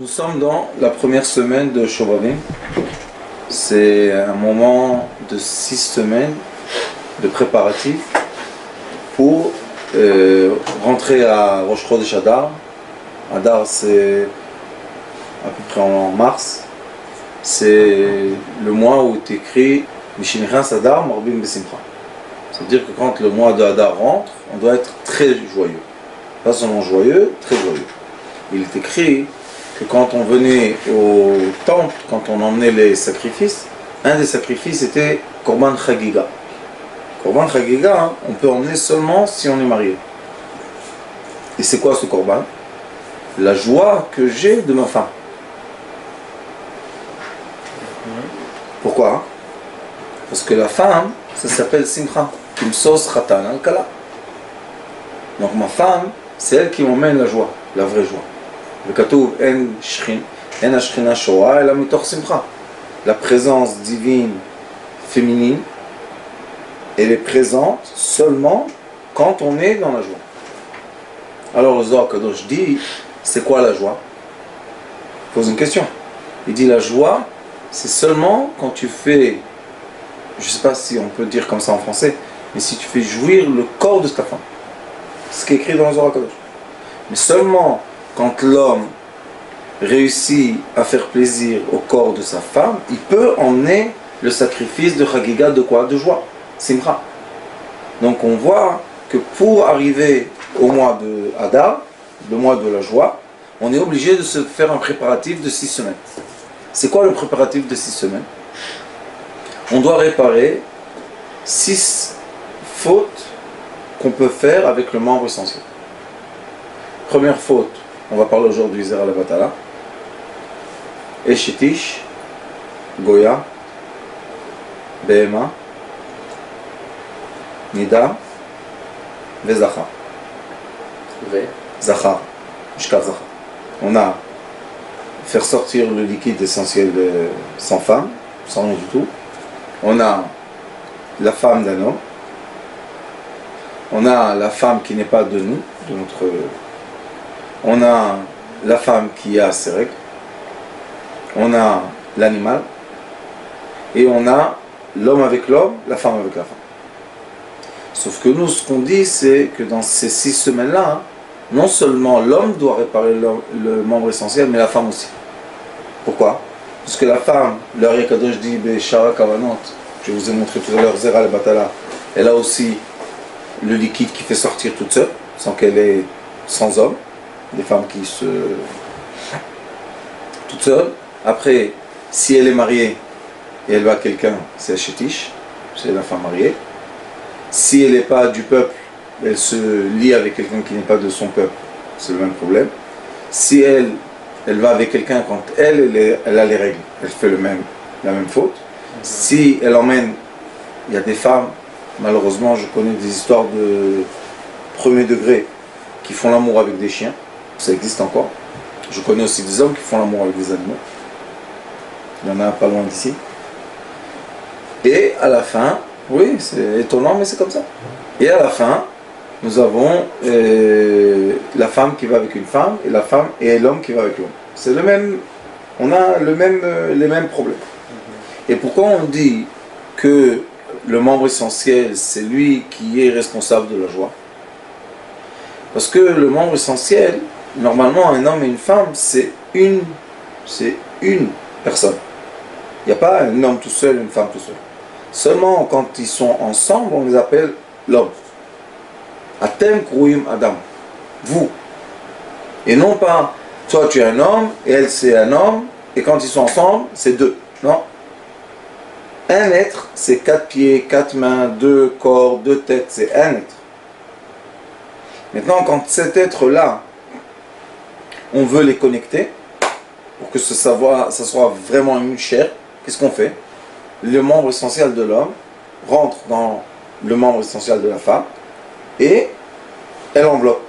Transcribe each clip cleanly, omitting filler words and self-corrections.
Nous sommes dans la première semaine de Shovavim. C'est un moment de 6 semaines de préparatifs pour rentrer à Rosh Chodesh Adar. Adar, c'est à peu près en mars. C'est le mois où est écrit Mishinechas Adar Marbim Besimcha. C'est-à-dire que quand le mois de Adar rentre, on doit être très joyeux. Pas seulement joyeux, très joyeux. Il est écrit que quand on venait au temple, quand on emmenait les sacrifices, un des sacrifices était Korban Chagiga. Korban Chagiga, on peut emmener seulement si on est marié. Et c'est quoi ce Korban? La joie que j'ai de ma femme. Pourquoi? Parce que la femme, ça s'appelle Simcha. Kimsos Khatan Al-Kala. Donc ma femme, c'est elle qui m'emmène la joie, la vraie joie. Le Katouv En Ashchina Shoah, elle a mitor Simcha. La présence divine féminine, elle est présente seulement quand on est dans la joie. Alors le Zohar Kadosh dit, c'est quoi la joie? Il pose une question. Il dit la joie, c'est seulement quand tu fais, je ne sais pas si on peut dire comme ça en français, mais si tu fais jouir le corps de ta femme. C'est ce qui est écrit dans le Zohar Kadosh. Mais seulement quand l'homme réussit à faire plaisir au corps de sa femme, il peut emmener le sacrifice de Chagiga de quoi? De joie, Simcha. Donc on voit que pour arriver au mois de Adar, le mois de la joie, on est obligé de se faire un préparatif de 6 semaines. C'est quoi le préparatif de 6 semaines? On doit réparer 6 fautes qu'on peut faire avec le membre essentiel. Première faute, on va parler aujourd'hui Zera Levatala, Eshetish, Goya, Behema, Nida, Vezachar. Zachar, Mishkav Zachar. On a faire sortir le liquide essentiel sans femme, sans rien du tout. On a la femme d'un homme. On a la femme qui n'est pas de nous, de notre. On a la femme qui a ses règles. On a l'animal. Et on a l'homme avec l'homme, la femme avec la femme. Sauf que nous, ce qu'on dit, c'est que dans ces 6 semaines-là, non seulement l'homme doit réparer le membre essentiel, mais la femme aussi. Pourquoi? Parce que la femme, le Ari Kadosh dit, Shara Kavanot, je vous ai montré tout à l'heure, Zera Levatala, elle a aussi le liquide qui fait sortir toute seule, sans qu'elle ait sans homme, des femmes qui se... toute seule. Après, si elle est mariée et elle va à quelqu'un, c'est Ashetish, c'est la femme mariée. Si elle n'est pas du peuple, elle se lie avec quelqu'un qui n'est pas de son peuple, c'est le même problème. Si elle va avec quelqu'un quand elle a les règles, elle fait la même faute. Si elle emmène, il y a des femmes, malheureusement je connais des histoires de premier degré qui font l'amour avec des chiens, ça existe encore. Je connais aussi des hommes qui font l'amour avec des animaux. Il y en a pas loin d'ici. Et à la fin, oui, c'est étonnant, mais c'est comme ça. Et à la fin, nous avons la femme qui va avec une femme et la femme et l'homme qui va avec l'homme. C'est le même, on a les mêmes problèmes. Et pourquoi on dit que le membre essentiel, c'est lui qui est responsable de la joie? Parce que le membre essentiel, normalement, un homme et une femme, c'est une personne. Il n'y a pas un homme tout seul, une femme tout seul. Seulement quand ils sont ensemble, on les appelle l'homme. Atem Kruim Adam. Vous. Et non pas, toi tu es un homme, et elle c'est un homme, et quand ils sont ensemble, c'est 2. Non. Un être, c'est 4 pieds, 4 mains, 2 corps, 2 têtes, c'est un être. Maintenant, quand cet être-là, on veut les connecter, pour que ça soit vraiment une chair, qu'est-ce qu'on fait? Le membre essentiel de l'homme rentre dans le membre essentiel de la femme, et elle enveloppe.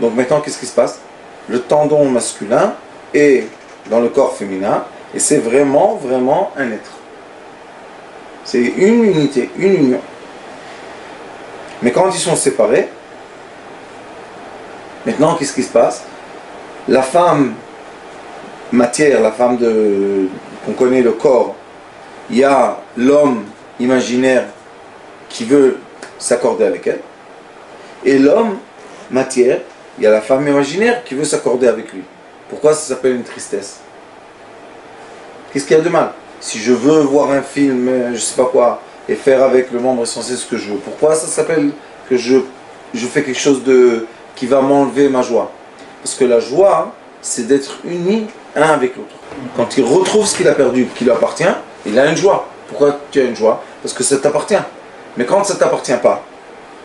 Donc maintenant, qu'est-ce qui se passe? Le tendon masculin est dans le corps féminin, et c'est vraiment un être. C'est une unité, une union. Mais quand ils sont séparés, maintenant, qu'est-ce qui se passe? La femme matière, la femme qu'on connaît, le corps, il y a l'homme imaginaire qui veut s'accorder avec elle, et l'homme matière, il y a la femme imaginaire qui veut s'accorder avec lui. Pourquoi ça s'appelle une tristesse? Qu'est-ce qu'il y a de mal? Si je veux voir un film, je sais pas quoi, et faire avec le membre essentiel ce que je veux, pourquoi ça s'appelle que je fais quelque chose qui va m'enlever ma joie? Parce que la joie, c'est d'être unis un avec l'autre. Quand il retrouve ce qu'il a perdu, qui lui appartient, il a une joie. Pourquoi tu as une joie? Parce que ça t'appartient. Mais quand ça ne t'appartient pas,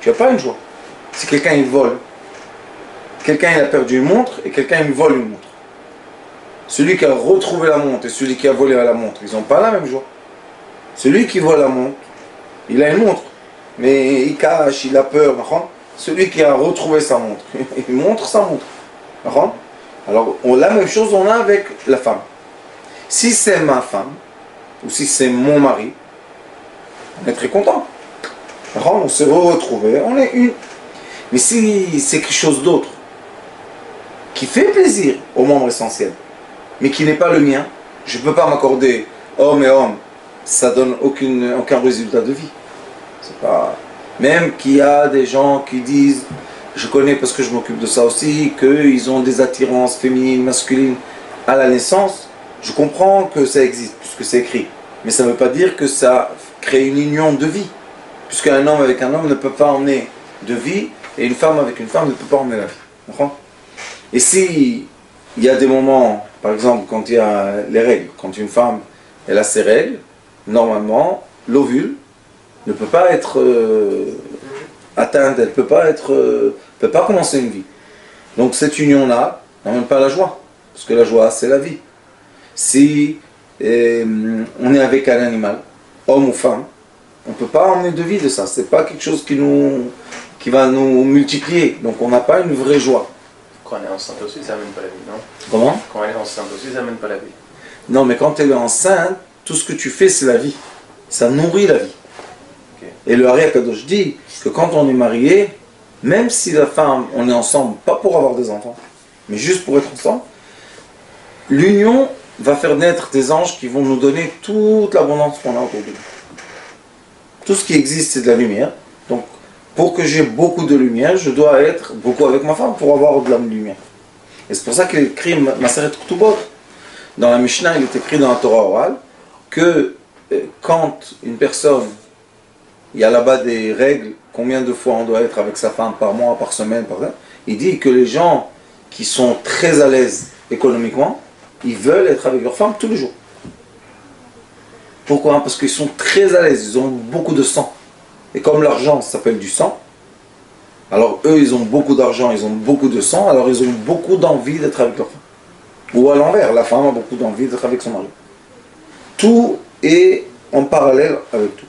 tu n'as pas une joie. Si quelqu'un il vole, quelqu'un il a perdu une montre et quelqu'un il vole une montre. Celui qui a retrouvé la montre et celui qui a volé la montre, ils n'ont pas la même joie. Celui qui vole la montre, il a une montre, mais il cache, il a peur. Celui qui a retrouvé sa montre, il montre sa montre. Alors, la même chose on a avec la femme. Si c'est ma femme, ou si c'est mon mari, on est très content. On s'est retrouvés, on est une. Mais si c'est quelque chose d'autre, qui fait plaisir au membre essentiel, mais qui n'est pas le mien, je ne peux pas m'accorder homme et homme, ça donne aucun résultat de vie. C'est pas... Même qu'il y a des gens qui disent, je connais parce que je m'occupe de ça aussi, qu'ils ont des attirances féminines, masculines à la naissance, je comprends que ça existe, puisque c'est écrit. Mais ça ne veut pas dire que ça crée une union de vie. Puisqu'un homme avec un homme ne peut pas emmener de vie, et une femme avec une femme ne peut pas emmener la vie. D'accord? Et si il y a des moments, par exemple, quand il y a les règles, quand une femme elle a ses règles, normalement, l'ovule ne peut pas être atteinte, elle ne peut pas commencer une vie. Donc cette union-là n'emmène pas la joie, parce que la joie, c'est la vie. Si on est avec un animal, homme ou femme, on ne peut pas emmener de vie de ça. C'est pas quelque chose qui va nous multiplier. Donc on n'a pas une vraie joie. Quand elle est enceinte aussi, ça n'amène pas la vie, non? Comment? Quand elle est enceinte aussi, ça n'amène pas la vie. Non, mais quand elle est enceinte, tout ce que tu fais, c'est la vie. Ça nourrit la vie. Okay. Et le Hari Akadosh dit que quand on est marié, même si la femme, on est ensemble, pas pour avoir des enfants, mais juste pour être ensemble, l'union va faire naître des anges qui vont nous donner toute l'abondance qu'on a autour de nous. Tout ce qui existe, c'est de la lumière. Donc, pour que j'ai beaucoup de lumière, je dois être beaucoup avec ma femme pour avoir de la lumière. Et c'est pour ça qu'il est écrit Maseret Ketubot. Dans la Mishnah, il est écrit dans la Torah orale que quand une personne, il y a là-bas des règles, combien de fois on doit être avec sa femme par mois, par semaine, par an, il dit que les gens qui sont très à l'aise économiquement, ils veulent être avec leur femme tous les jours. Pourquoi? Parce qu'ils sont très à l'aise, ils ont beaucoup de sang. Et comme l'argent s'appelle du sang, alors eux ils ont beaucoup d'argent, ils ont beaucoup de sang, alors ils ont beaucoup d'envie d'être avec leur femme. Ou à l'envers, la femme a beaucoup d'envie d'être avec son mari. Tout est en parallèle avec tout.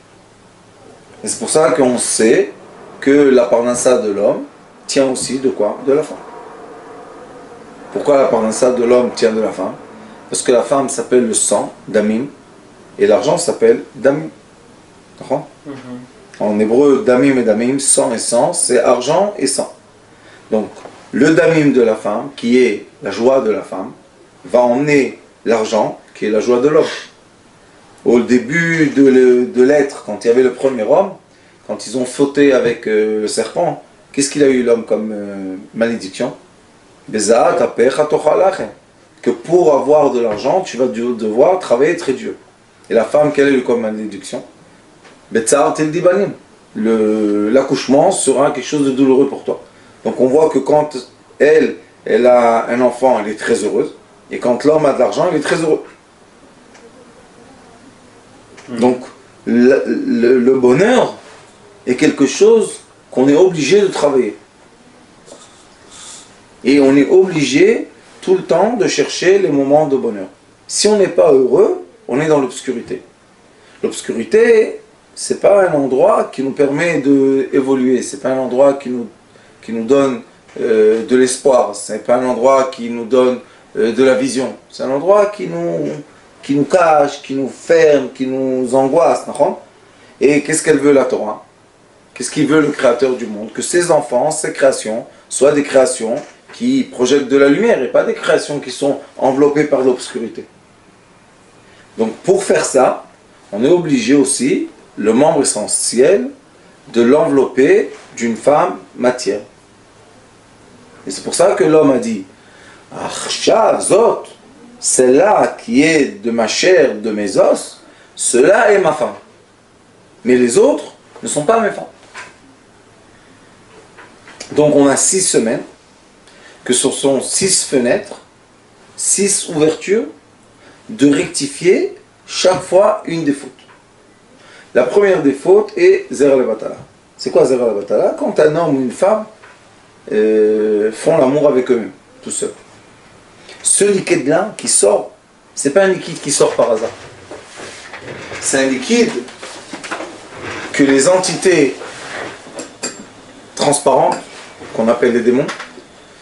Et c'est pour ça qu'on sait que la parnassa de l'homme tient aussi de quoi? De la femme. Pourquoi la parnassa de l'homme tient de la femme? Parce que la femme s'appelle le sang, damim, et l'argent s'appelle damim. D'accord? En hébreu, damim et damim, sang et sang, c'est argent et sang. Donc, le damim de la femme, qui est la joie de la femme, va emmener l'argent, qui est la joie de l'homme. Au début de l'être, quand il y avait le premier homme, quand ils ont fauté avec le serpent, qu'est-ce qu'il a eu l'homme comme malédiction? Que pour avoir de l'argent, tu vas devoir travailler très dur. Et la femme, quelle est eu comme malédiction? L'accouchement sera quelque chose de douloureux pour toi. Donc on voit que quand elle a un enfant, elle est très heureuse. Et quand l'homme a de l'argent, il est très heureux. Donc le bonheur est quelque chose qu'on est obligé de travailler. Et on est obligé tout le temps de chercher les moments de bonheur. Si on n'est pas heureux, on est dans l'obscurité. L'obscurité, c'est pas un endroit qui nous permet d'évoluer, c'est pas un endroit qui nous donne de l'espoir, c'est pas un endroit qui nous donne de la vision, c'est un endroit qui nous cache, qui nous ferme, qui nous angoisse. Et qu'est-ce qu'elle veut la Torah? Qu'est-ce qu'il veut le Créateur du monde? Que ses enfants, ses créations, soient des créations qui projettent de la lumière et pas des créations qui sont enveloppées par l'obscurité. Donc pour faire ça, on est obligé aussi, le membre essentiel, de l'envelopper d'une femme matière. Et c'est pour ça que l'homme a dit Achshav Zot, celle-là qui est de ma chair, de mes os, cela est ma femme. Mais les autres ne sont pas mes femmes. Donc on a 6 semaines, que ce sont 6 fenêtres, 6 ouvertures, de rectifier chaque fois une des fautes. La première des fautes est Zer al-Batala. C'est quoi Zer al-Batala? Quand un homme ou une femme font l'amour avec eux-mêmes, tout seuls. Ce liquide-là qui sort, c'est pas un liquide qui sort par hasard. C'est un liquide que les entités transparentes, qu'on appelle les démons,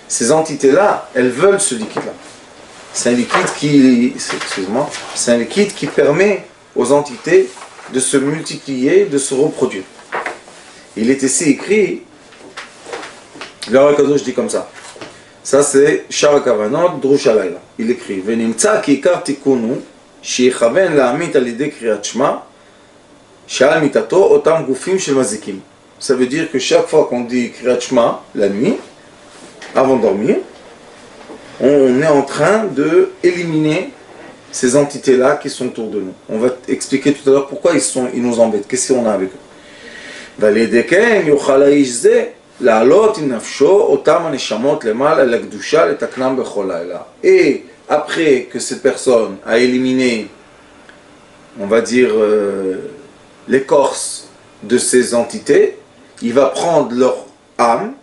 ces entités-là, elles veulent ce liquide-là. C'est un liquide c'est un liquide qui permet aux entités de se multiplier, de se reproduire. Il est ici écrit, le Rakadosh dit comme ça. Ça c'est Shara Kavanot Drush Alayla. Il écrit Venimtsa ki ikar tikunu sheyichaven la'amit alidei kriyat shma she'al mitato otam gufim shel mazikim. Ça veut dire que chaque fois qu'on dit kriyat shma la nuit, avant de dormir, on est en train de éliminer ces entités-là qui sont autour de nous. On va expliquer tout à l'heure pourquoi ils nous embêtent. Qu'est-ce qu'on a avec eux? Et après que cette personne a éliminé, on va dire, l'écorce de ces entités, il va prendre leur âme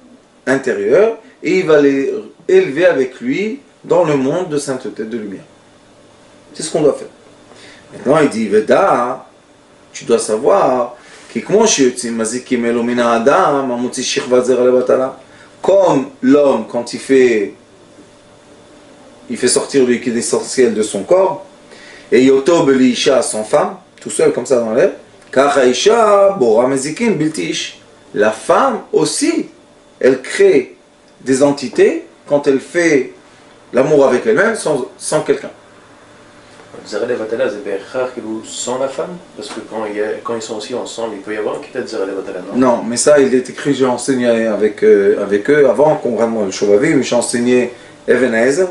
intérieure et il va les élever avec lui dans le monde de sainteté, de lumière. C'est ce qu'on doit faire. Maintenant il dit, Veda, tu dois savoir, comme l'homme, quand il fait sortir le liquide essentiel de son corps, et Yoto Belisha, son femme, tout seul comme ça dans l'air, la femme aussi, elle crée des entités quand elle fait l'amour avec elle-même sans quelqu'un. Zera Levatala, c'est sans la femme? Parce que quand ils sont aussi ensemble, il peut y avoir un quitte Zera Levatala, non? Non, mais ça, il est écrit, j'ai enseigné avec eux avant qu'on rende le Shovavim, j'ai enseigné Even Haezer,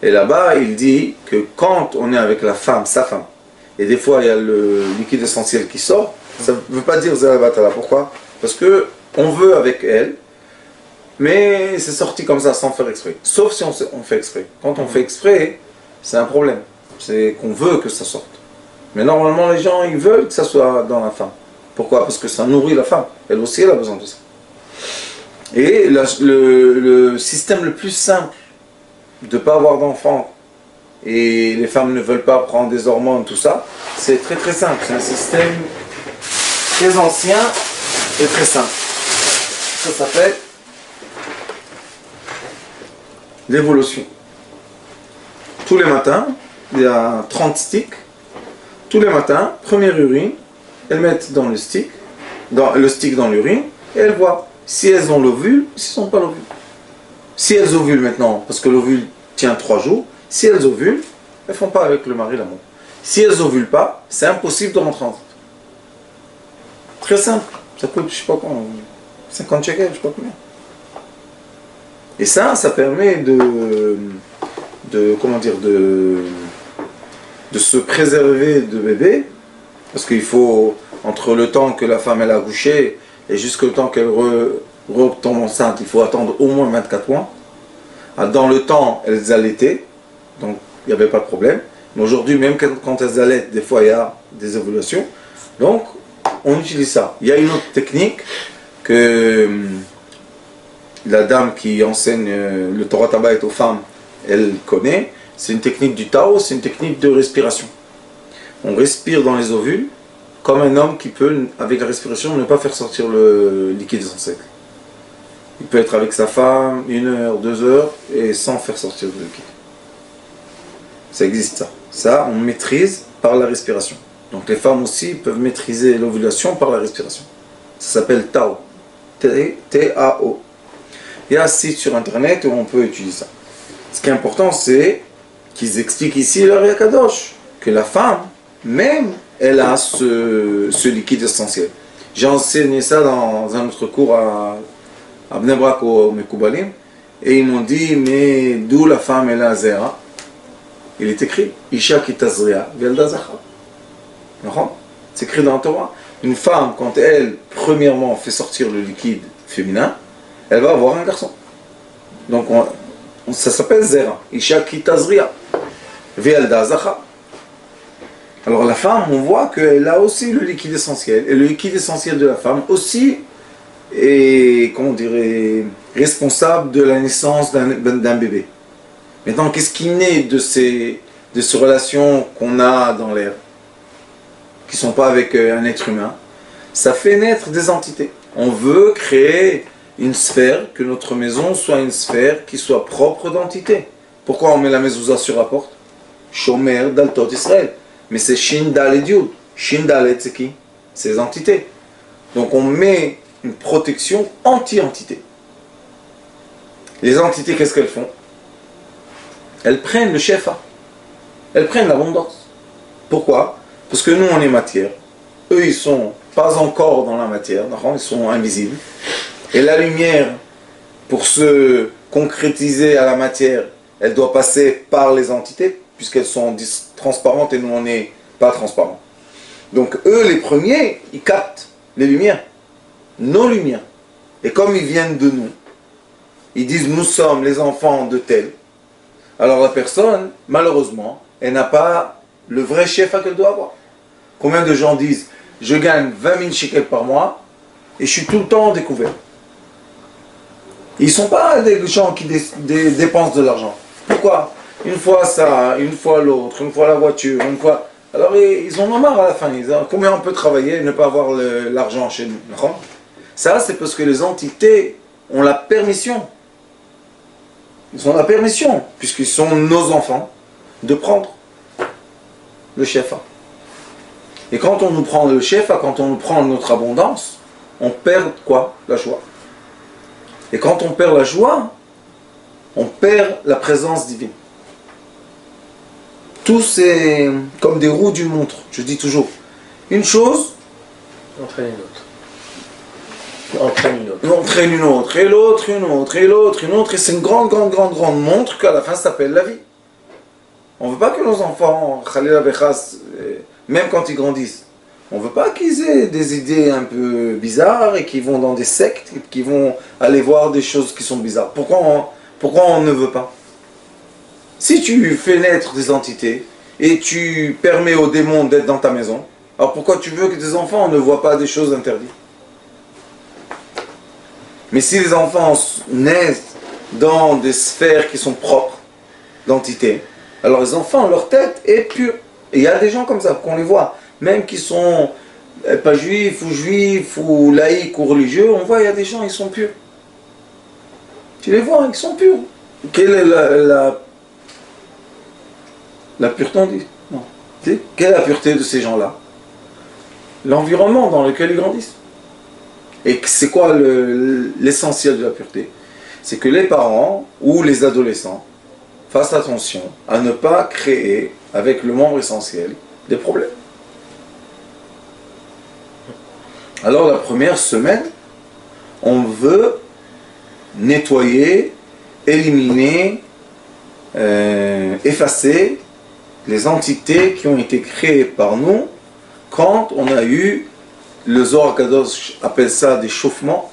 et là-bas, il dit que quand on est avec la femme, sa femme, et des fois il y a le liquide essentiel qui sort, ça ne veut pas dire Zera Levatala. Pourquoi? Parce que on veut avec elle, mais c'est sorti comme ça sans faire exprès. Sauf si on fait exprès. Quand on fait exprès, c'est un problème. C'est qu'on veut que ça sorte. Mais normalement, les gens, ils veulent que ça soit dans la femme. Pourquoi? Parce que ça nourrit la femme. Elle aussi, elle a besoin de ça. Et le système le plus simple de ne pas avoir d'enfants, et les femmes ne veulent pas prendre des hormones, tout ça, c'est très très simple. C'est un système très ancien et très simple. Ça s'appelle l'évolution. Tous les matins, il y a 30 sticks. Tous les matins, première urine, elles mettent dans le stick dans l'urine, et elles voient si elles ont l'ovule, si elles n'ont pas l'ovule. Si elles ovulent maintenant, parce que l'ovule tient 3 jours, si elles ovulent, elles ne font pas avec le mari l'amour. Si elles ovulent pas, c'est impossible de rentrer en tête. Très simple. Ça coûte, je sais pas combien, 50 shekels, je sais pas combien. Et ça permet de se préserver de bébé, parce qu'il faut, entre le temps que la femme elle a accouché et jusqu'au temps qu'elle retombe enceinte, il faut attendre au moins 24 mois. Dans le temps, elles allaitaient, donc il n'y avait pas de problème. Mais aujourd'hui, même quand elles allaitent, des fois il y a des évolutions. Donc, on utilise ça. Il y a une autre technique que la dame qui enseigne le Torah Tabaït aux femmes, elle connaît. C'est une technique du Tao, c'est une technique de respiration. On respire dans les ovules, comme un homme qui peut, avec la respiration, ne pas faire sortir le liquide essentiel. Il peut être avec sa femme 1 heure, 2 heures, et sans faire sortir le liquide. Ça existe ça. Ça, on maîtrise par la respiration. Donc les femmes aussi peuvent maîtriser l'ovulation par la respiration. Ça s'appelle Tao. T-A-O. Il y a un site sur internet où on peut étudier ça. Ce qui est important, c'est qu'ils expliquent ici le Ari Kadosh, que la femme, même, elle a ce liquide essentiel. J'ai enseigné ça dans un autre cours à Bnei Brak au Mekoubalim, et ils m'ont dit, mais d'où la femme elle a Zera? Il est écrit, Isha ki tazria, velda zachar. C'est écrit dans la Torah. Une femme, quand elle, premièrement, fait sortir le liquide féminin, elle va avoir un garçon. Donc, ça s'appelle Zera. Isha ki tazria, velda zachar. Alors la femme, on voit qu'elle a aussi le liquide essentiel. Et le liquide essentiel de la femme aussi est, comment on dirait, responsable de la naissance d'un bébé. Maintenant, qu'est-ce qui naît de ces relations qu'on a dans l'air, qui ne sont pas avec un être humain? Ça fait naître des entités. On veut créer une sphère, que notre maison soit une sphère qui soit propre d'entité. Pourquoi on met la mezouza sur la porte? Shomer d'Altot Israël. Mais c'est Shin Dalet Yud. Shin Dalet, c'est qui? C'est les entités. Donc on met une protection anti-entité. Les entités, qu'est-ce qu'elles font? Elles prennent le shefa. Elles prennent l'abondance. Pourquoi? Parce que nous, on est matière. Eux, ils sont pas encore dans la matière. Ils sont invisibles. Et la lumière, pour se concrétiser à la matière, elle doit passer par les entités, puisqu'elles sont transparentes et nous on n'est pas transparents. Donc eux, les premiers, ils captent les lumières, nos lumières. Et comme ils viennent de nous, ils disent nous sommes les enfants de tel. Alors la personne, malheureusement, elle n'a pas le vrai chef qu'elle doit avoir. Combien de gens disent je gagne 20 000 shekels par mois et je suis tout le temps découvert. Ils ne sont pas des gens qui dépensent de l'argent. Pourquoi? Une fois ça, une fois l'autre, une fois la voiture, une fois... Alors ils en ont marre à la fin. Ils disent, combien on peut travailler et ne pas avoir l'argent chez nous? Ça, c'est parce que les entités ont la permission. Ils ont la permission, puisqu'ils sont nos enfants, de prendre le shefa. Et quand on nous prend le shefa, quand on nous prend notre abondance, on perd quoi? La joie. Et quand on perd la joie, on perd la présence divine. Tout c'est comme des roues d'une montre. Je dis toujours, une chose entraîne une autre. Entraîne une autre. Entraîne une autre, et l'autre, une autre, et l'autre, une autre. Et c'est une grande montre qu'à la fin s'appelle la vie. On ne veut pas que nos enfants, même quand ils grandissent, on ne veut pas qu'ils aient des idées un peu bizarres et qu'ils vont dans des sectes, et qu'ils vont aller voir des choses qui sont bizarres. Pourquoi on ne veut pas? Si tu fais naître des entités et tu permets aux démons d'être dans ta maison, alors pourquoi tu veux que tes enfants ne voient pas des choses interdites? Mais si les enfants naissent dans des sphères qui sont propres d'entités, alors les enfants, leur tête est pure. Et il y a des gens comme ça, qu'on les voit, même qui sont pas juifs ou laïcs ou religieux, on voit il y a des gens, ils sont purs. Tu les vois, ils sont purs. Quelle est la pureté, on dit? Non. Quelle est la pureté de ces gens-là? L'environnement dans lequel ils grandissent. Et c'est quoi l'essentiel de la pureté? C'est que les parents ou les adolescents fassent attention à ne pas créer avec le membre essentiel des problèmes. Alors la première semaine, on veut nettoyer, éliminer, effacer les entités qui ont été créées par nous quand on a eu, le Zohar Kadosh appelle ça des échauffements.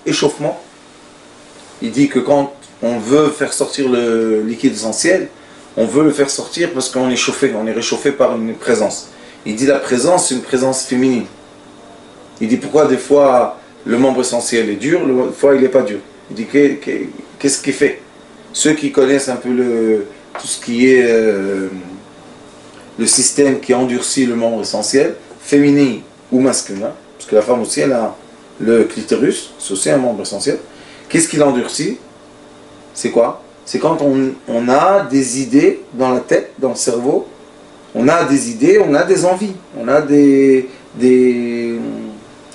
Il dit que quand on veut faire sortir le liquide essentiel, on veut le faire sortir parce qu'on est chauffé, on est réchauffé par une présence. Il dit la présence, c'est une présence féminine. Il dit pourquoi des fois le membre essentiel est dur, des fois il n'est pas dur. Il dit qu'est-ce qui fait? Ceux qui connaissent un peu tout ce qui est le système qui endurcit le membre essentiel, féminin ou masculin, parce que la femme aussi elle a le clitoris, c'est aussi un membre essentiel. Qu'est-ce qui l'endurcit? C'est quoi? C'est quand on a des idées dans la tête, dans le cerveau, on a des idées, on a des envies, on a des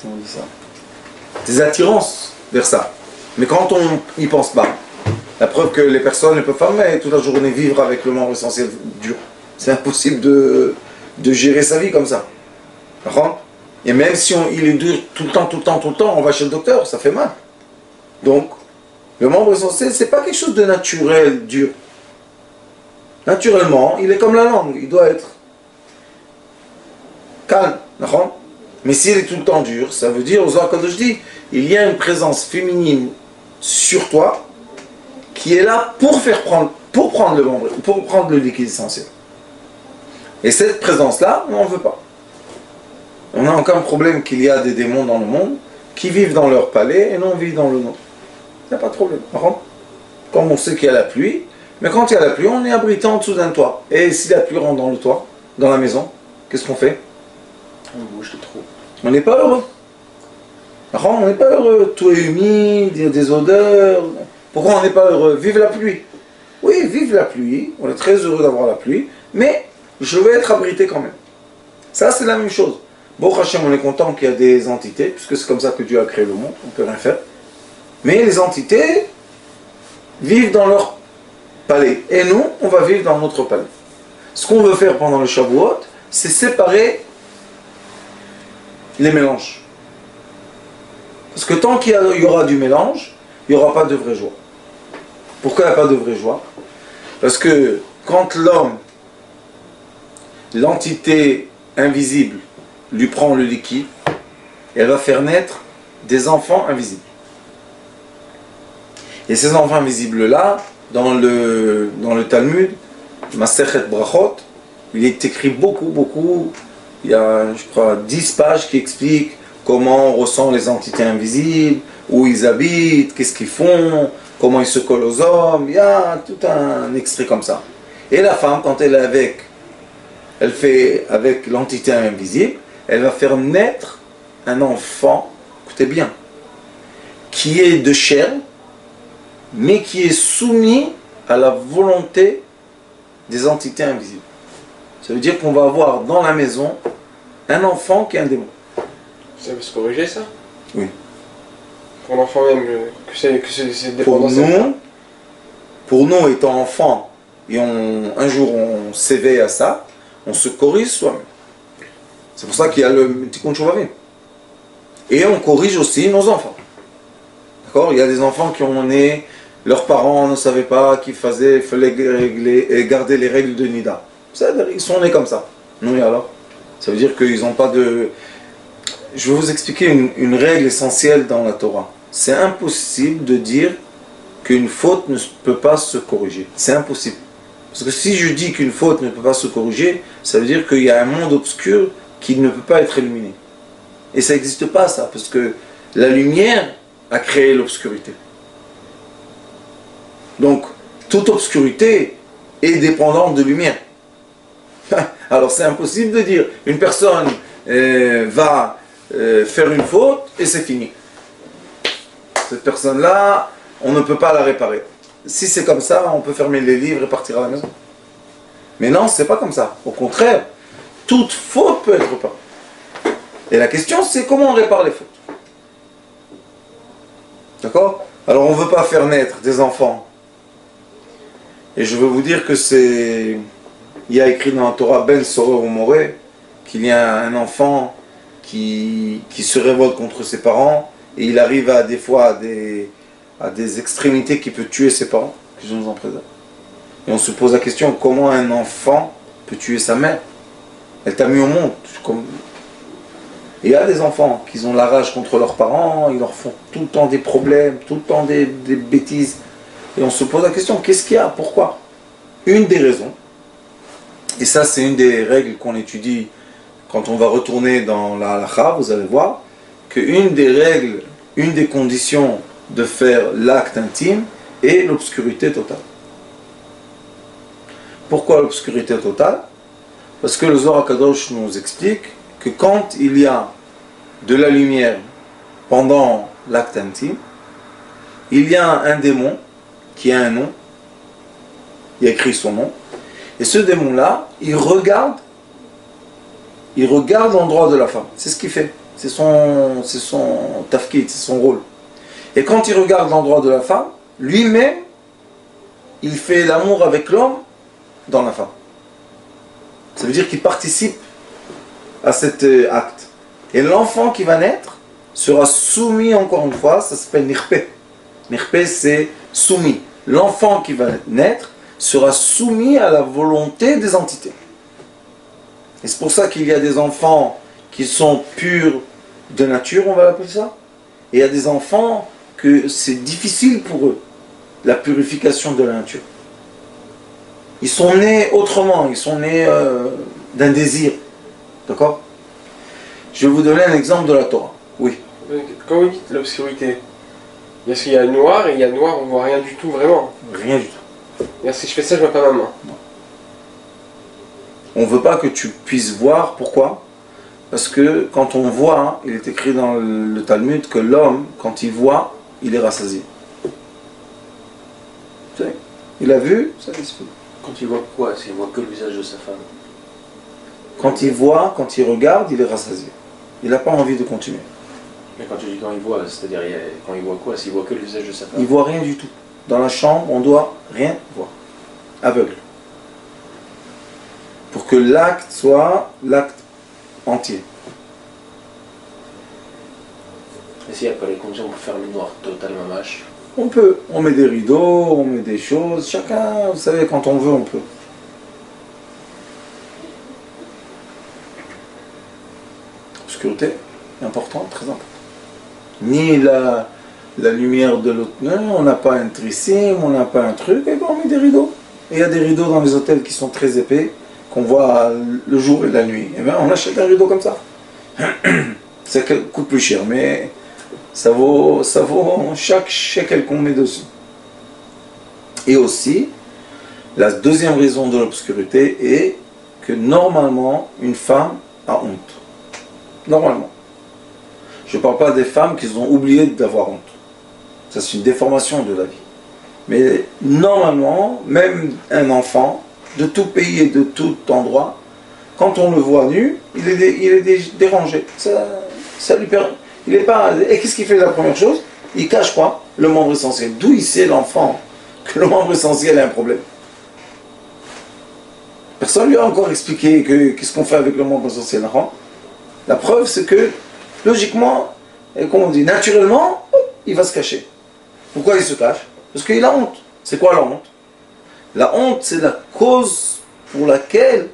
comment on dit ça? Des attirances vers ça. Mais quand on n'y pense pas, La preuve que les personnes ne peuvent pas toute la journée vivre avec le membre essentiel dur. C'est impossible de gérer sa vie comme ça. D'accord? Et même si il est dur tout le temps, on va chez le docteur, ça fait mal. Donc, le membre essentiel, c'est pas quelque chose de naturel, dur. Naturellement, il est comme la langue, il doit être calme. D'accord? Mais s'il est tout le temps dur, ça veut dire, aux Zohar Kadosh dit, il y a une présence féminine sur toi qui est là pour prendre le liquide essentiel. Et cette présence-là, on n'en veut pas. On n'a aucun problème qu'il y a des démons dans le monde qui vivent dans leur palais et non vivent dans le nôtre. Il n'y a pas de problème. Comme on sait qu'il y a la pluie, mais quand il y a la pluie, on est abrité en dessous d'un toit. Et si la pluie rentre dans le toit, dans la maison, qu'est-ce qu'on fait? On bouge le trou. On n'est pas heureux. On n'est pas heureux. Tout est humide, il y a des odeurs. Pourquoi on n'est pas heureux? Vive la pluie. Oui, vive la pluie. On est très heureux d'avoir la pluie. Mais je vais être abrité quand même. Ça, c'est la même chose. Bon, Hachem, on est content qu'il y a des entités, puisque c'est comme ça que Dieu a créé le monde. On ne peut rien faire. Mais les entités vivent dans leur palais. Et nous, on va vivre dans notre palais. Ce qu'on veut faire pendant le Shavuot, c'est séparer les mélanges. Parce que tant qu'il y aura du mélange, il n'y aura pas de vraie joie. Pourquoi il n'y a pas de vraie joie? Parce que quand l'homme, l'entité invisible, lui prend le liquide, elle va faire naître des enfants invisibles. Et ces enfants invisibles-là, dans le Talmud, Masechet Brachot, il est écrit beaucoup, il y a, je crois, 10 pages qui expliquent comment on ressent les entités invisibles, où ils habitent, qu'est-ce qu'ils font, comment ils se collent aux hommes, il y a tout un extrait comme ça. Et la femme, quand elle fait avec l'entité invisible, elle va faire naître un enfant, écoutez bien, qui est de chair, mais qui est soumis à la volonté des entités invisibles. Ça veut dire qu'on va avoir dans la maison un enfant qui est un démon. Ça peut se corriger, ça? Oui. Pour l'enfant même, que c'est dépendant. Pour nous, étant enfants, et un jour on s'éveille à ça, on se corrige soi-même. C'est pour ça qu'il y a le Tikkun Shuvavim. Et on corrige aussi nos enfants. D'accord? Il y a des enfants qui ont né, leurs parents ne savaient pas qu'il fallait garder les règles de Nida. Ils sont nés comme ça. Non, et alors? Ça veut dire qu'ils n'ont pas de... Je vais vous expliquer une règle essentielle dans la Torah. C'est impossible de dire qu'une faute ne peut pas se corriger. C'est impossible. Parce que si je dis qu'une faute ne peut pas se corriger, ça veut dire qu'il y a un monde obscur qui ne peut pas être illuminé. Et ça n'existe pas, ça, parce que la lumière a créé l'obscurité. Donc, toute obscurité est dépendante de lumière. Alors c'est impossible de dire une personne va faire une faute et c'est fini. Cette personne-là, on ne peut pas la réparer. Si c'est comme ça, on peut fermer les livres et partir à la maison. Mais non, c'est pas comme ça. Au contraire, toute faute peut être réparée. Et la question, c'est comment on répare les fautes. D'accord? Alors on ne veut pas faire naître des enfants. Et je veux vous dire que c'est... Il y a écrit dans la Torah Ben Soror Moré qu'il y a un enfant qui se révolte contre ses parents et il arrive à des fois à des extrémités qui peut tuer ses parents, que Dieu nous en préserve. Et on se pose la question, comment un enfant peut tuer sa mère? Elle t'a mis au monde. Et il y a des enfants qui ont la rage contre leurs parents, ils leur font tout le temps des problèmes, tout le temps des bêtises. Et on se pose la question, qu'est-ce qu'il y a? Pourquoi? Une des raisons, et ça c'est une des règles qu'on étudie quand on va retourner dans la halakha, vous allez voir, qu'une des règles, une des conditions de faire l'acte intime est l'obscurité totale. Pourquoi l'obscurité totale? Parce que le Zohar HaKadosh nous explique que quand il y a de la lumière pendant l'acte intime, il y a un démon qui a un nom, il a écrit son nom, et ce démon-là, il regarde l'endroit de la femme. C'est ce qu'il fait. C'est son tafkid, c'est son rôle. Et quand il regarde l'endroit de la femme, lui-même, il fait l'amour avec l'homme dans la femme. Ça veut dire qu'il participe à cet acte. Et l'enfant qui va naître sera soumis, encore une fois, ça s'appelle nirpé. Nirpé, c'est soumis. L'enfant qui va naître sera soumis à la volonté des entités. Et c'est pour ça qu'il y a des enfants qui sont purs de nature, on va l'appeler ça. Et il y a des enfants que c'est difficile pour eux, la purification de la nature. Ils sont nés autrement, ils sont nés d'un désir. D'accord? Je vais vous donner un exemple de la Torah. Oui. Quand vous dites l'obscurité, est-ce qu'il y a le noir et il y a le noir, on voit rien du tout vraiment? Rien du tout. Et si je fais ça, je vois pas ma main. On ne veut pas que tu puisses voir. Pourquoi? Parce que quand on voit, il est écrit dans le Talmud que l'homme, quand il voit, il est rassasié. Tu sais, il a vu, ça c'est fini. Quand il voit quoi? S'il voit que le visage de sa femme. Quand il voit, quand il regarde, il est rassasié. Il n'a pas envie de continuer. Mais quand tu dis quand il voit, c'est-à-dire quand il voit quoi? S'il voit que le visage de sa femme. Il voit rien du tout. Dans la chambre, on doit rien voir. Aveugle. Pour que l'acte soit l'acte entier. Et s'il n'y a pas les conditions pour faire le noir total mamache? On peut. On met des rideaux, on met des choses. Chacun, vous savez, quand on veut, on peut. Obscurité, important, très important. Ni la lumière de l'autre, on n'a pas un trissim, on n'a pas un truc, et bien on met des rideaux. Et il y a des rideaux dans les hôtels qui sont très épais, qu'on voit le jour et la nuit. Et bien on achète un rideau comme ça. Ça coûte plus cher, mais ça vaut chaque shekel qu'on met dessus. Et aussi, la deuxième raison de l'obscurité est que normalement, une femme a honte. Normalement. Je ne parle pas des femmes qui ont oublié d'avoir honte. Ça, c'est une déformation de la vie. Mais normalement, même un enfant, de tout pays et de tout endroit, quand on le voit nu, il est dérangé. Ça lui permet. Il est pas. Et qu'est-ce qu'il fait la première chose? Il cache quoi? Le membre essentiel. D'où il sait, l'enfant, que le membre essentiel a un problème? Personne ne lui a encore expliqué qu'est-ce qu'on fait avec le membre essentiel. La preuve, c'est que, logiquement, et comme on dit, naturellement, il va se cacher. Pourquoi il se cache? Parce qu'il a honte. C'est quoi la honte? La honte, c'est la cause pour laquelle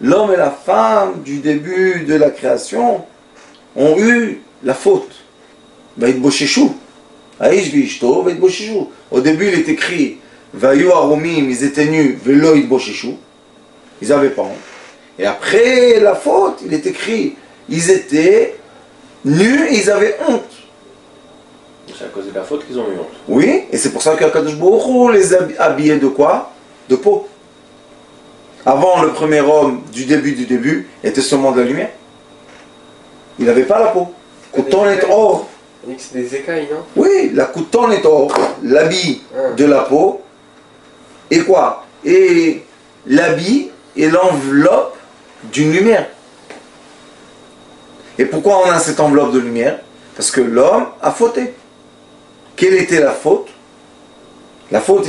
l'homme et la femme, du début de la création, ont eu la faute. Au début, il est écrit Vayu Arumim, ils étaient nus, Velo Idboshishu. Ils n'avaient pas honte. Et après la faute, il est écrit ils étaient nus et ils avaient honte. C'est à cause de la faute qu'ils ont eu honte. Oui, et c'est pour ça qu'Akadosh Baruch Hu les habillait de quoi? De peau. Avant, le premier homme du début était seulement de la lumière. Il n'avait pas la peau. Couton est or. On dit que c'est des écailles, non? Oui, la couton est or. L'habit de la peau. Et quoi? Et l'habit et l'enveloppe d'une lumière. Et pourquoi on a cette enveloppe de lumière? Parce que l'homme a fauté. Quelle était la faute? La faute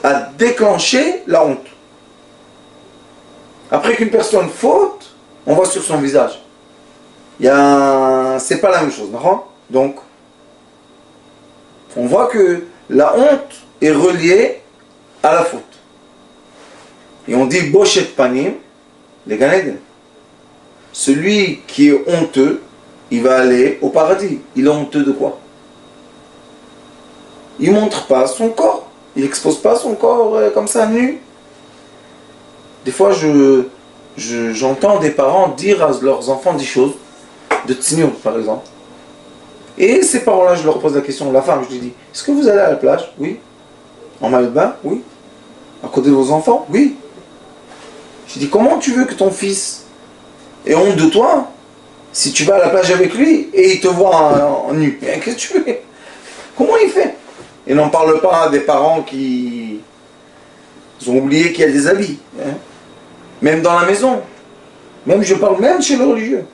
a déclenché la honte. Après qu'une personne faute, on voit sur son visage. C'est pas la même chose, non? Donc, on voit que la honte est reliée à la faute. Et on dit Boshet Panim, les Gan Eden. Celui qui est honteux, il va aller au paradis. Il est honteux de quoi? Il ne montre pas son corps. Il n'expose pas son corps comme ça, nu. Des fois, j'entends des parents dire à leurs enfants des choses, de tsniout par exemple. Et ces parents-là, je leur pose la question, la femme, je lui dis, est-ce que vous allez à la plage? Oui. En maillot de bain? Oui. À côté de vos enfants? Oui. Je dis, comment tu veux que ton fils ait honte de toi si tu vas à la plage avec lui et il te voit en nu? Qu'est-ce que tu veux? Comment il fait? Et n'en parle pas des parents qui ont oublié qu'il y a des habits. Même dans la maison. Je parle même chez le religieux.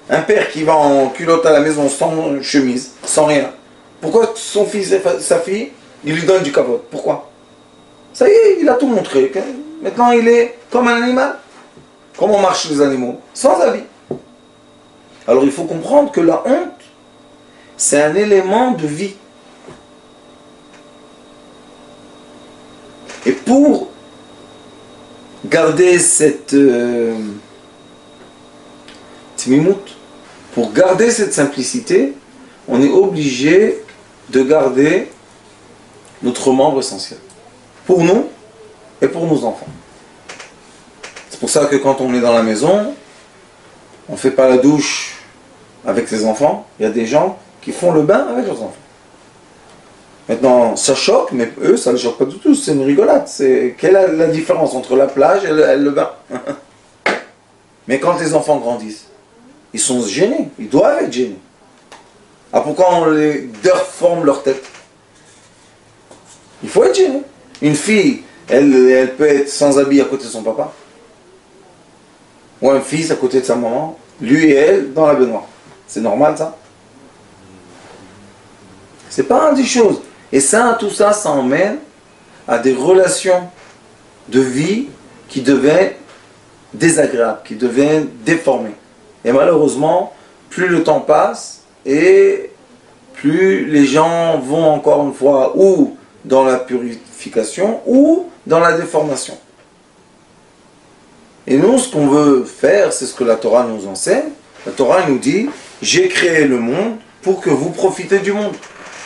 Un père qui va en culotte à la maison sans chemise, sans rien. Pourquoi son fils et sa fille, il lui donne du kavod. Pourquoi? Ça y est, il a tout montré. Maintenant, il est comme un animal. Comment marchent les animaux? Sans habit. Alors, il faut comprendre que la honte, c'est un élément de vie. Et pour garder cette tmimout, pour garder cette simplicité, on est obligé de garder notre membre essentiel. Pour nous et pour nos enfants. C'est pour ça que quand on est dans la maison, on ne fait pas la douche avec ses enfants. Il y a des gens qui font le bain avec leurs enfants. Maintenant, ça choque, mais eux, ça ne les choque pas du tout. C'est une rigolade. Quelle est la différence entre la plage et le bain? Mais quand les enfants grandissent, ils sont gênés. Ils doivent être gênés. Ah, pourquoi on les déforme leur tête? Il faut être gêné. Une fille, elle peut être sans habit à côté de son papa. Ou un fils à côté de sa maman. Lui et elle dans la baignoire. C'est normal, ça? C'est pas des choses. Et ça, tout ça, ça emmène à des relations de vie qui deviennent désagréables, qui deviennent déformées. Et malheureusement, plus le temps passe et plus les gens vont encore une fois ou dans la purification ou dans la déformation. Et nous, ce qu'on veut faire, c'est ce que la Torah nous enseigne. La Torah nous dit, j'ai créé le monde pour que vous profitez du monde.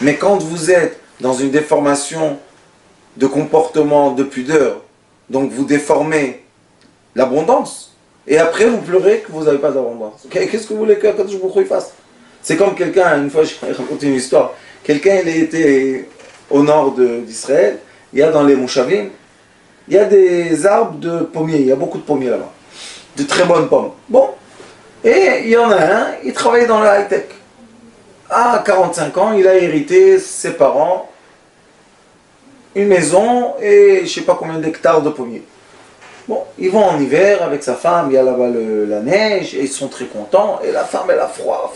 Mais quand vous êtes dans une déformation de comportement, de pudeur, donc vous déformez l'abondance, et après vous pleurez que vous n'avez pas d'abondance. Qu'est-ce que vous voulez que je vous fasse? C'est comme quelqu'un, une fois j'ai raconté une histoire, quelqu'un il était au nord d'Israël, il y a dans les Moshavim, il y a des arbres de pommiers, il y a beaucoup de pommiers là-bas, de très bonnes pommes. Bon, et il y en a un, il travaillait dans le high-tech. À 45 ans, il a hérité ses parents une maison et je ne sais pas combien d'hectares de pommiers. Bon, ils vont en hiver avec sa femme, il y a là-bas la neige, et ils sont très contents, et la femme, elle a froid.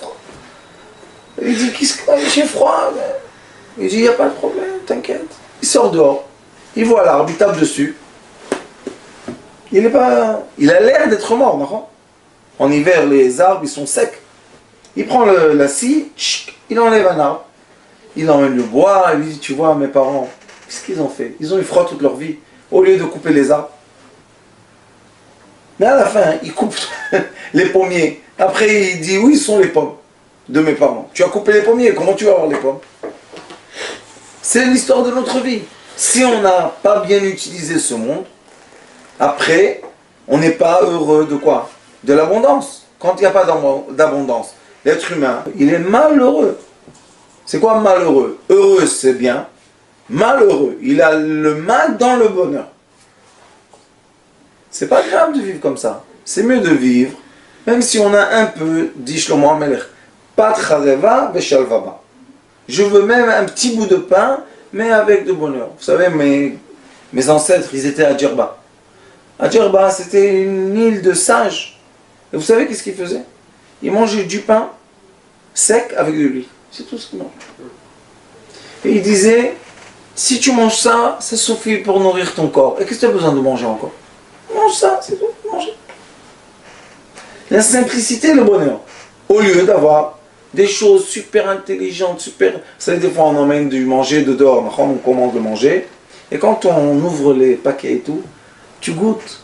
Il dit, qu'est-ce que j'ai froid? Il dit, il n'y a pas de problème, t'inquiète. Il sort dehors, il voit l'arbre, il tape dessus. Il a l'air d'être mort, non? En hiver, les arbres, ils sont secs. Il prend la scie, il enlève un arbre, il emmène le bois, il lui dit, tu vois, mes parents, qu'est-ce qu'ils ont fait? Ils ont eu froid toute leur vie, au lieu de couper les arbres. Mais à la fin, il coupe les pommiers. Après, il dit, oui, ce sont les pommes de mes parents. Tu as coupé les pommiers, comment tu vas avoir les pommes? C'est l'histoire de notre vie. Si on n'a pas bien utilisé ce monde, après, on n'est pas heureux de quoi? De l'abondance. Quand il n'y a pas d'abondance, l'être humain, il est malheureux. C'est quoi malheureux? Heureux, c'est bien. Malheureux, il a le mal dans le bonheur. C'est pas grave de vivre comme ça. C'est mieux de vivre, même si on a un peu, dit Shlomo HaMelech, pat chareva veshalvaba. Je veux même un petit bout de pain, mais avec de bonheur. Vous savez, mes ancêtres, ils étaient à Djerba. À Djerba, c'était une île de sages. Et vous savez qu'est-ce qu'ils faisaient? Ils mangeaient du pain sec avec de l'huile. C'est tout ce qu'ils mangeaient. Et ils disaient, si tu manges ça, ça suffit pour nourrir ton corps. Et qu'est-ce que tu as besoin de manger encore? Mange ça, c'est tout, manger. La simplicité, le bonheur. Au lieu d'avoir des choses super intelligentes, super... Vous savez, des fois on emmène du manger de dehors, on commande le manger, et quand on ouvre les paquets et tout, tu goûtes.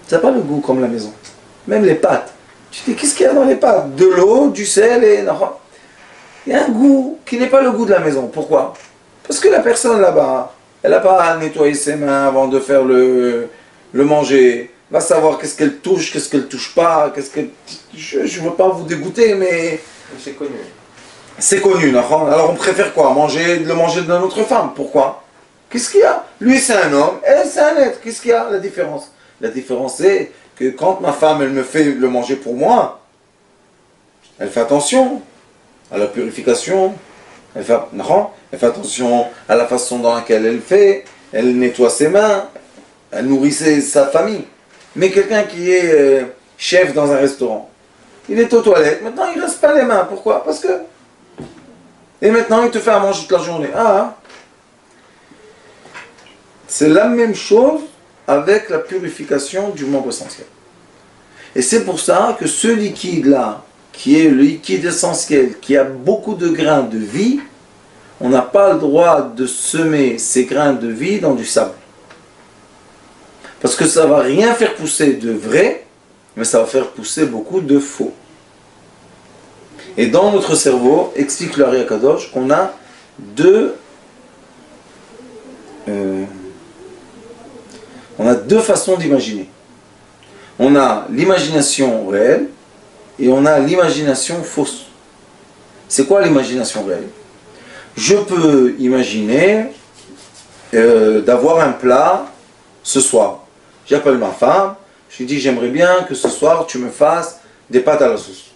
Ça n'a pas le goût comme la maison. Même les pâtes. Tu te dis, qu'est-ce qu'il y a dans les pâtes? De l'eau, du sel et... Il y a un goût qui n'est pas le goût de la maison. Pourquoi? Parce que la personne là-bas, elle n'a pas nettoyé ses mains avant de faire le manger, va savoir qu'est-ce qu'elle touche, qu'est-ce qu'elle touche pas, je ne veux pas vous dégoûter, mais... C'est connu. C'est connu, alors on préfère quoi? Le manger de notre femme. Pourquoi? Qu'est-ce qu'il y a? Lui c'est un homme, elle c'est un être. Qu'est-ce qu'il y a? La différence. La différence c'est que quand ma femme elle me fait le manger pour moi, elle fait attention à la purification, elle fait attention à la façon dans laquelle elle fait, elle nettoie ses mains, elle nourrit sa famille. Mais quelqu'un qui est chef dans un restaurant, il est aux toilettes, maintenant il ne reste pas les mains. Pourquoi? Parce que... Et maintenant il te fait à manger toute la journée. C'est la même chose avec la purification du membre essentiel. Et c'est pour ça que ce liquide-là, qui est le liquide essentiel, qui a beaucoup de grains de vie, on n'a pas le droit de semer ces grains de vie dans du sable. Parce que ça ne va rien faire pousser de vrai, mais ça va faire pousser beaucoup de faux. Et dans notre cerveau, explique le Ari Akadosh, qu'on a deux façons d'imaginer. On a l'imagination réelle et on a l'imagination fausse. C'est quoi l'imagination réelle? Je peux imaginer d'avoir un plat ce soir. J'appelle ma femme, je lui dis j'aimerais bien que ce soir tu me fasses des pâtes à la sauce.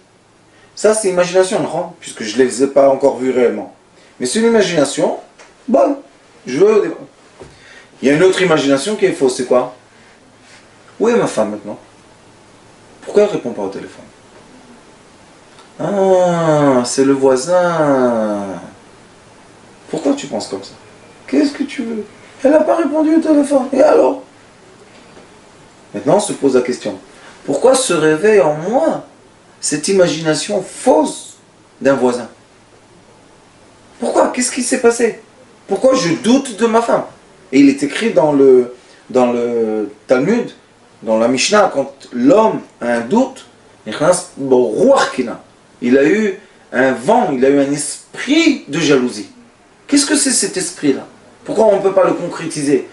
Ça c'est imagination, non? Puisque je ne les ai pas encore vues réellement. Mais c'est une imagination bonne. Je veux. Il y a une autre imagination qui est fausse, c'est quoi? Où est ma femme maintenant? Pourquoi elle ne répond pas au téléphone? Ah, c'est le voisin. Pourquoi tu penses comme ça? Qu'est-ce que tu veux? Elle n'a pas répondu au téléphone. Et alors? Maintenant, on se pose la question. Pourquoi se réveille en moi cette imagination fausse d'un voisin? Pourquoi? Qu'est-ce qui s'est passé? Pourquoi je doute de ma femme? Et il est écrit dans le Talmud, dans la Mishnah, quand l'homme a un doute, il a eu un vent, il a eu un esprit de jalousie. Qu'est-ce que c'est cet esprit-là? Pourquoi on ne peut pas le concrétiser?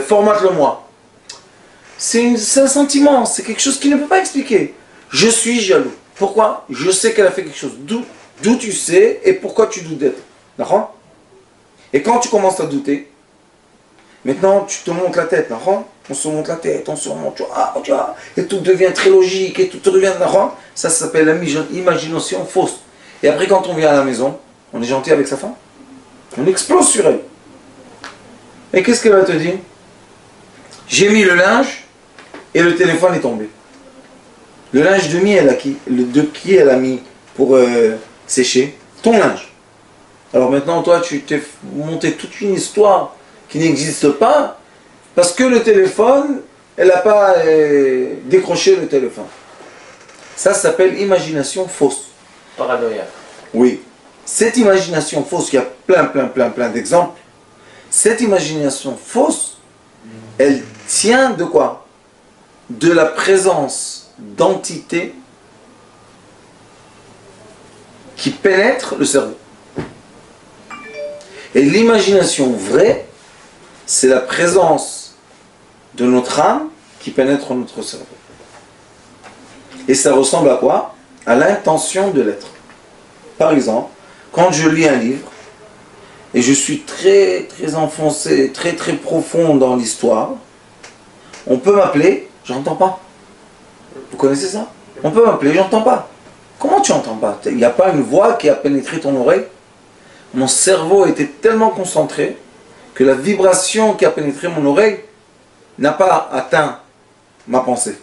Formate-le-moi. C'est un sentiment, c'est quelque chose qui ne peut pas expliquer. Je suis jaloux. Pourquoi? Je sais qu'elle a fait quelque chose. D'où tu sais et pourquoi tu doutes d'elle. D'accord? Et quand tu commences à douter, maintenant tu te montes la tête. D'accord? On se monte la tête, on se remonte, et tout devient très logique, et tout devient. D'accord? Ça s'appelle l'imagination fausse. Et après, quand on vient à la maison, on est gentil avec sa femme. On explose sur elle. Et qu'est-ce qu'elle va te dire? J'ai mis le linge et le téléphone est tombé. Le linge de qui elle a mis pour sécher? Ton linge. Alors maintenant, toi, tu t'es monté toute une histoire qui n'existe pas parce que le téléphone, elle n'a pas décroché le téléphone. Ça s'appelle imagination fausse. Paranoïa. Oui. Cette imagination fausse, il y a plein d'exemples. Cette imagination fausse, elle tient de quoi? De la présence d'entités qui pénètrent le cerveau. Et l'imagination vraie, c'est la présence de notre âme qui pénètre notre cerveau. Et ça ressemble à quoi? À l'intention de l'être. Par exemple, quand je lis un livre, et je suis très enfoncé, très profond dans l'histoire, on peut m'appeler, j'entends pas. Vous connaissez ça? On peut m'appeler, j'entends pas. Comment tu entends pas? Il n'y a pas une voix qui a pénétré ton oreille? Mon cerveau était tellement concentré que la vibration qui a pénétré mon oreille n'a pas atteint ma pensée.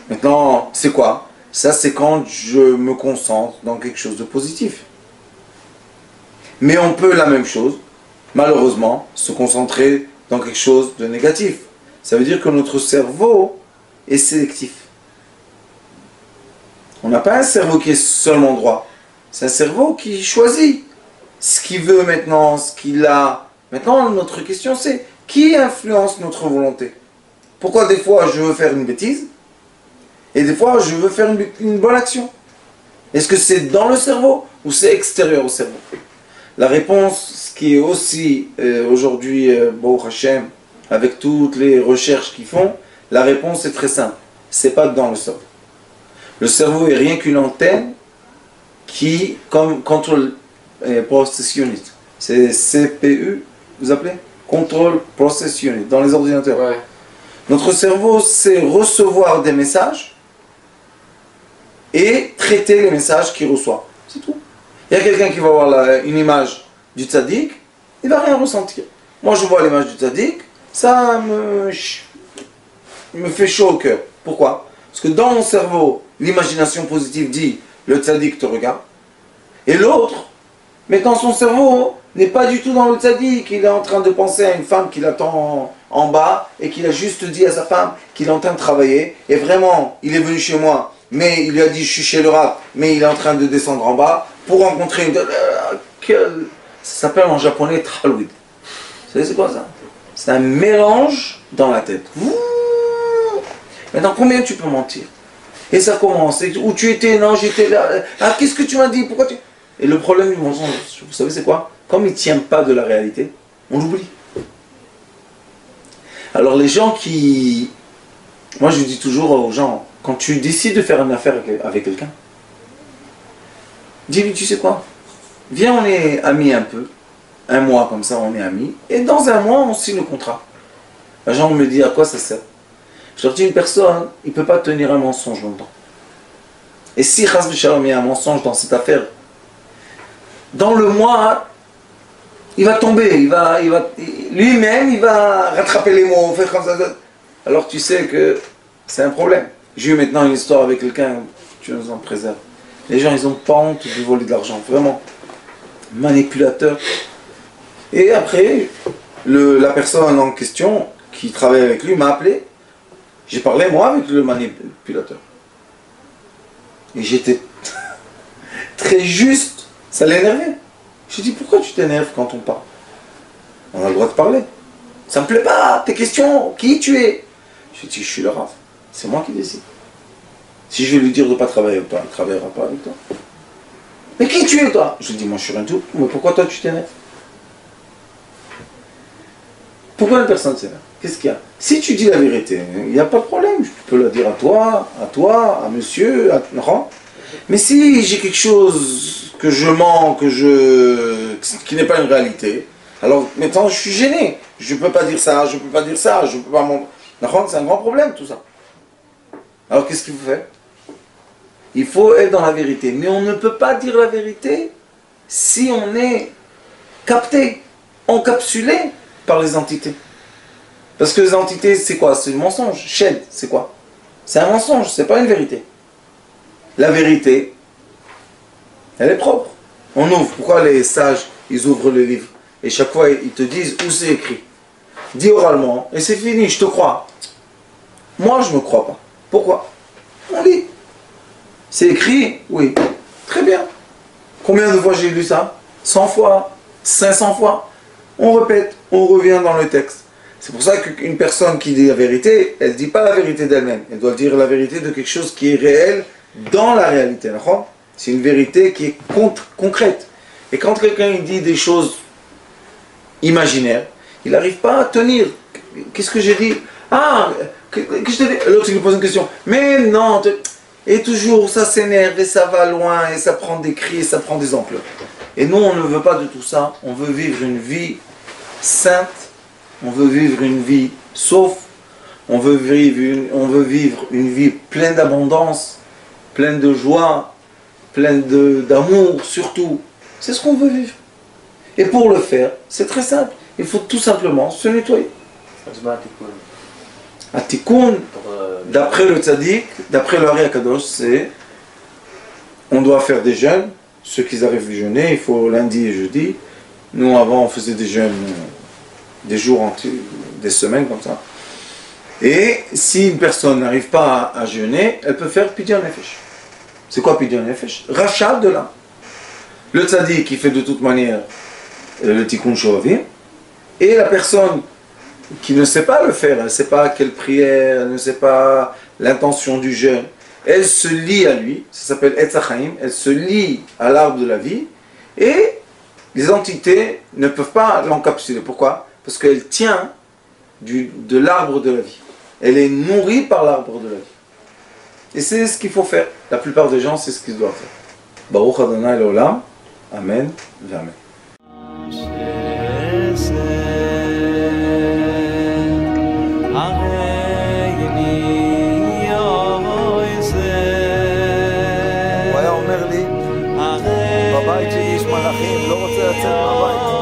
Maintenant, c'est quoi? Ça, c'est quand je me concentre dans quelque chose de positif. Mais on peut la même chose, malheureusement, se concentrer dans quelque chose de négatif. Ça veut dire que notre cerveau est sélectif. On n'a pas un cerveau qui est seulement droit. C'est un cerveau qui choisit ce qu'il veut maintenant, ce qu'il a. Maintenant, notre question c'est, qui influence notre volonté? Pourquoi des fois je veux faire une bêtise et des fois je veux faire une bonne action? Est-ce que c'est dans le cerveau ou c'est extérieur au cerveau? La réponse, ce qui est aussi aujourd'hui, Baruch Hashem, avec toutes les recherches qu'ils font, la réponse est très simple. C'est pas dans le cerveau. Le cerveau est rien qu'une antenne qui, comme Control Process Unit, c'est CPU, vous appelez? Control Process Unit, dans les ordinateurs. Ouais. Notre cerveau sait recevoir des messages et traiter les messages qu'il reçoit. C'est tout. Il y a quelqu'un qui va voir une image du tzaddik, il ne va rien ressentir. Moi je vois l'image du tzaddik, ça me fait chaud au cœur. Pourquoi? Parce que dans mon cerveau, l'imagination positive dit, le tzaddik te regarde, et l'autre, Mais quand son cerveau n'est pas du tout dans le tzaddik, qu'il est en train de penser à une femme qu'il attend en bas et qu'il a juste dit à sa femme qu'il est en train de travailler et vraiment il est venu chez moi mais il lui a dit je suis chez le rat mais il est en train de descendre en bas pour rencontrer une... Ça s'appelle en japonais Thalwid. Vous savez c'est quoi ça? C'est un mélange dans la tête. Maintenant combien tu peux mentir? Et ça commence, où tu étais? Non j'étais là. Ah qu'est-ce que tu m'as dit? Pourquoi tu... Et le problème du mensonge, vous savez c'est quoi? Comme il ne tient pas de la réalité, on l'oublie. Alors les gens qui... Moi je dis toujours aux gens, quand tu décides de faire une affaire avec quelqu'un, dis-lui tu sais quoi? Viens on est amis un peu, un mois comme ça on est amis, et dans un mois on signe le contrat. Les gens me disent à quoi ça sert? Je leur dis une personne, il ne peut pas tenir un mensonge longtemps. Et si Chas v'Shalom il y a un mensonge dans cette affaire, dans le mois, il va tomber, lui-même, il va rattraper les mots, faire comme ça. Alors tu sais que c'est un problème. J'ai eu maintenant une histoire avec quelqu'un, tu nous en préserves. Les gens, ils n'ont pas honte de voler de l'argent, vraiment. Manipulateur. Et après, la personne en question qui travaille avec lui m'a appelé. J'ai parlé moi avec le manipulateur. Et j'étais très juste. Ça l'énervait. Je dis pourquoi tu t'énerves quand on parle? On a le droit de parler. Ça me plaît pas, tes questions, qui tu es? Je dis je suis le Rav, c'est moi qui décide. Si je vais lui dire de ne pas travailler avec toi, il ne travaillera pas avec toi. Mais qui tu es toi? Je dis moi je suis rien du tout, mais pourquoi toi tu t'énerves? Pourquoi une personne s'énerve? Qu'est-ce qu'il y a? Si tu dis la vérité, il n'y a pas de problème, je peux la dire à toi, à monsieur, à... Non. Mais si j'ai quelque chose que je mens, qui n'est pas une réalité, alors maintenant je suis gêné. Je ne peux pas dire ça, je ne peux pas dire ça, je ne peux pas mentir. C'est un grand problème tout ça. Alors qu'est-ce qu'il faut faire? Il faut être dans la vérité. Mais on ne peut pas dire la vérité si on est capté, encapsulé par les entités. Parce que les entités, c'est quoi? C'est le mensonge. Shed, c'est quoi? C'est un mensonge, c'est pas une vérité. La vérité, elle est propre. On ouvre. Pourquoi les sages, ils ouvrent le livre? Et chaque fois, ils te disent où c'est écrit. Dis oralement, et c'est fini, je te crois. Moi, je ne me crois pas. Pourquoi? On lit. C'est écrit? Oui. Très bien. Combien de fois j'ai lu ça? 100 fois, 500 fois. On répète, on revient dans le texte. C'est pour ça qu'une personne qui dit la vérité, elle ne dit pas la vérité d'elle-même. Elle doit dire la vérité de quelque chose qui est réel dans la réalité. C'est une vérité qui est concrète. Et quand quelqu'un dit des choses imaginaires, il n'arrive pas à tenir. Qu'est-ce que j'ai dit? Ah, qu'est-ce que je t'ai dit? L'autre, il lui pose une question. Mais non. Et toujours, ça s'énerve et ça va loin et ça prend des cris et ça prend des ampleurs. Et nous, on ne veut pas de tout ça. On veut vivre une vie sainte. On veut vivre une vie sauf. On veut vivre une vie pleine d'abondance, pleine de joie, pleine d'amour surtout. C'est ce qu'on veut vivre. Et pour le faire, c'est très simple. Il faut tout simplement se nettoyer. Atikoun, d'après le tzaddik, d'après le Hari Akadosh, c'est on doit faire des jeûnes. Ceux qui arrivent à jeûner, il faut lundi et jeudi. Nous avant on faisait des jeûnes, des jours entiers, des semaines comme ça. Et si une personne n'arrive pas à jeûner, elle peut faire Pidyon Nefesh. C'est quoi Pidyon Nefesh? Rachat de l'âme. Le tzaddik qui fait de toute manière le tikkun shovavim, et la personne qui ne sait pas le faire, elle ne sait pas quelle prière, elle ne sait pas l'intention du jeûne, elle se lie à lui, ça s'appelle Etz HaChaim, elle se lie à l'arbre de la vie, et les entités ne peuvent pas l'encapsuler. Pourquoi? Parce qu'elle tient de l'arbre de la vie. Elle est nourrie par l'arbre de la vie. Et c'est ce qu'il faut faire. La plupart des gens, c'est ce qu'ils doivent faire. Baruch Adonai Leolam. Amen. Amen. הוא היה אומר לי, בבית שלי יש מלאכים, לא רוצה לצאת מהבית.